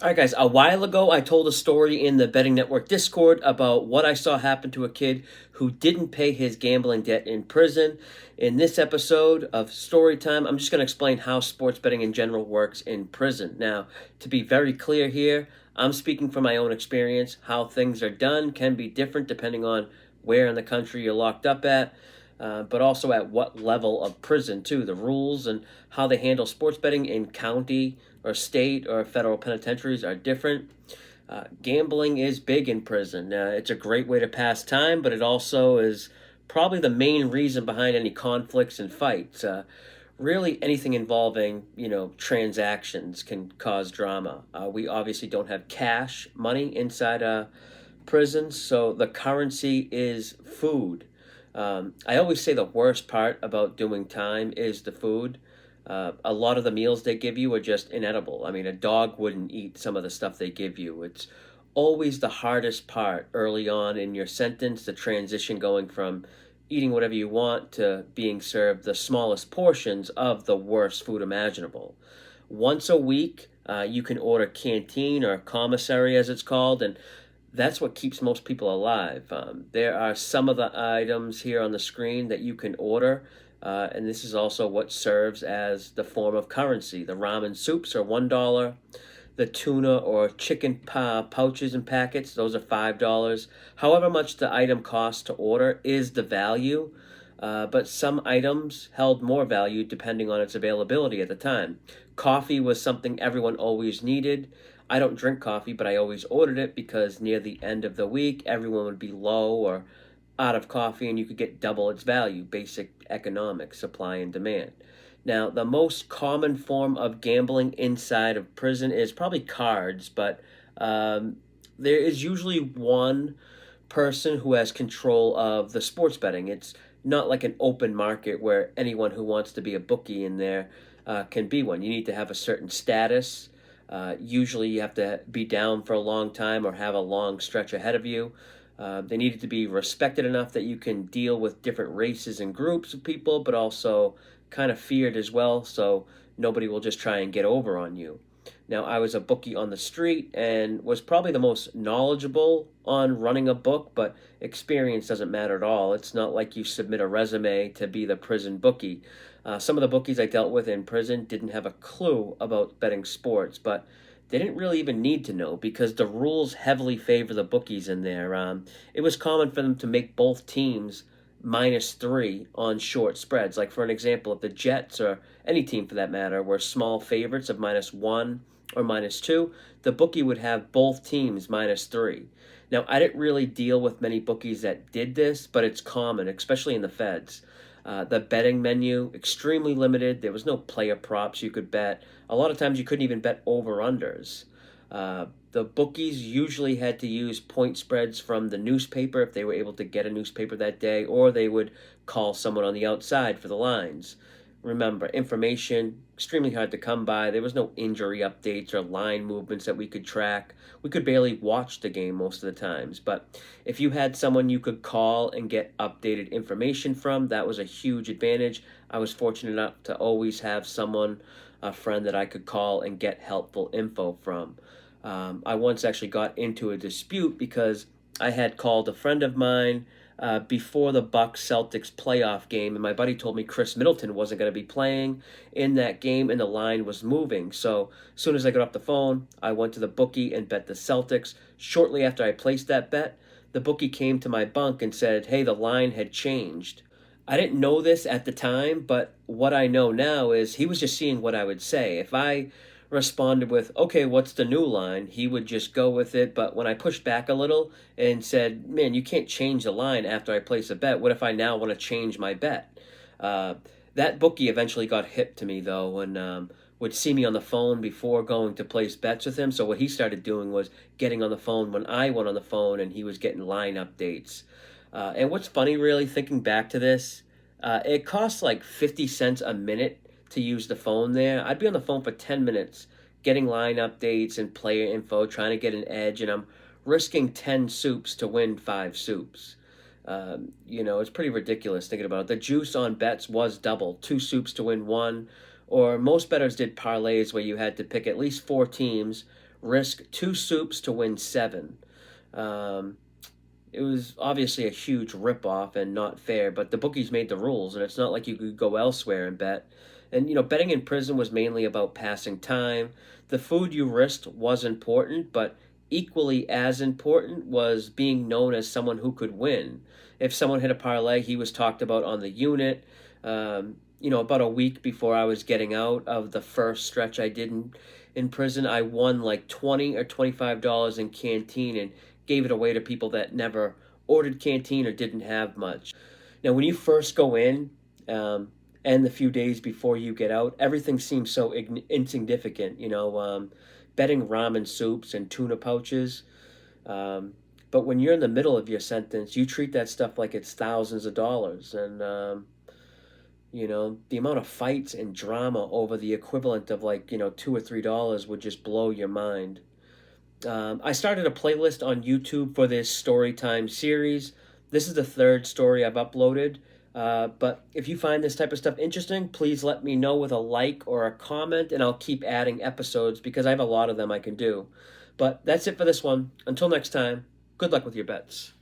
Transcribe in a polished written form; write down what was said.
All right, guys. A while ago, I told a story in the Betting Network Discord about what I saw happen to a kid who didn't pay his gambling debt in prison. In this episode of Story Time, I'm just going to explain how sports betting in general works in prison. Now, to be very clear here, I'm speaking from my own experience. How things are done can be different depending on where in the country you're locked up at. But also at what level of prison, too. The rules and how they handle sports betting in county or state or federal penitentiaries are different. Gambling is big in prison. It's a great way to pass time, but it also is probably the main reason behind any conflicts and fights. Really, anything involving transactions can cause drama. We obviously don't have cash money inside prisons, so the currency is food. I always say the worst part about doing time is the food. A lot of the meals they give you are just inedible. I mean, a dog wouldn't eat some of the stuff they give you. It's always the hardest part early on in your sentence, the transition going from eating whatever you want to being served the smallest portions of the worst food imaginable. Once a week, you can order canteen or commissary, as it's called, and that's what keeps most people alive. There are some of the items here on the screen that you can order, and this is also what serves as the form of currency. The ramen soups are $1. The tuna or chicken pouches and packets, those are $5. However much the item costs to order is the value, but some items held more value depending on its availability at the time. Coffee was something everyone always needed. I don't drink coffee, but I always ordered it because near the end of the week, everyone would be low or out of coffee and you could get double its value. Basic economics, supply and demand. Now, the most common form of gambling inside of prison is probably cards, but there is usually one person who has control of the sports betting. It's not like an open market where anyone who wants to be a bookie in there can be one. You need to have a certain status. Usually, you have to be down for a long time or have a long stretch ahead of you. They needed to be respected enough that you can deal with different races and groups of people, but also kind of feared as well, so nobody will just try and get over on you. Now, I was a bookie on the street and was probably the most knowledgeable on running a book, but experience doesn't matter at all. It's not like you submit a resume to be the prison bookie. Some of the bookies I dealt with in prison didn't have a clue about betting sports, but they didn't really even need to know because the rules heavily favor the bookies in there. It was common for them to make both teams -3 on short spreads. Like, for an example, if the Jets or any team for that matter were small favorites of -1 or -2, the bookie would have both teams -3. Now, I didn't really deal with many bookies that did this, but it's common, especially in the feds. The betting menu, extremely limited. There was no player props you could bet. A lot of times you couldn't even bet over-unders. The bookies usually had to use point spreads from the newspaper if they were able to get a newspaper that day, or they would call someone on the outside for the lines. Remember, information, extremely hard to come by. There was no injury updates or line movements that we could track. We could barely watch the game most of the times. But if you had someone you could call and get updated information from, that was a huge advantage. I was fortunate enough to always have someone, a friend that I could call and get helpful info from. I once actually got into a dispute because I had called a friend of mine before the Bucks Celtics playoff game, and my buddy told me Chris Middleton wasn't going to be playing in that game, and the line was moving. So as soon as I got off the phone, I went to the bookie and bet the Celtics. Shortly after I placed that bet, the bookie came to my bunk and said, "Hey, the line had changed." I didn't know this at the time, but what I know now is he was just seeing what I would say. If I responded with, "Okay, what's the new line?" he would just go with it. But when I pushed back a little and said, "Man, you can't change the line after I place a bet. What if I now want to change my bet?" Uh, that bookie eventually got hip to me, though, and would see me on the phone before going to place bets with him. So what he started doing was getting on the phone when I went on the phone, and he was getting line updates. And what's funny, really, thinking back to this, it costs like 50 cents a minute to use the phone there. I'd be on the phone for 10 minutes getting line updates and player info, trying to get an edge, and I'm risking 10 soups to win 5 soups. It's pretty ridiculous thinking about it. The juice on bets was double, 2 soups to win 1, or most bettors did parlays where you had to pick at least 4 teams, risk 2 soups to win 7. Um, it was obviously a huge ripoff and not fair, but the bookies made the rules, and it's not like you could go elsewhere and bet. And, betting in prison was mainly about passing time. The food you risked was important, but equally as important was being known as someone who could win. If someone hit a parlay, he was talked about on the unit. About a week before I was getting out of the first stretch I did in prison, I won like $20 or $25 in canteen and gave it away to people that never ordered canteen or didn't have much. Now, when you first go in, and the few days before you get out, everything seems so insignificant. Betting ramen soups and tuna pouches. But when you're in the middle of your sentence, you treat that stuff like it's thousands of dollars. And, the amount of fights and drama over the equivalent of like, $2 or $3 would just blow your mind. I started a playlist on YouTube for this story time series. This is the 3rd story I've uploaded. But if you find this type of stuff interesting, please let me know with a like or a comment, and I'll keep adding episodes because I have a lot of them I can do. But that's it for this one. Until next time, good luck with your bets.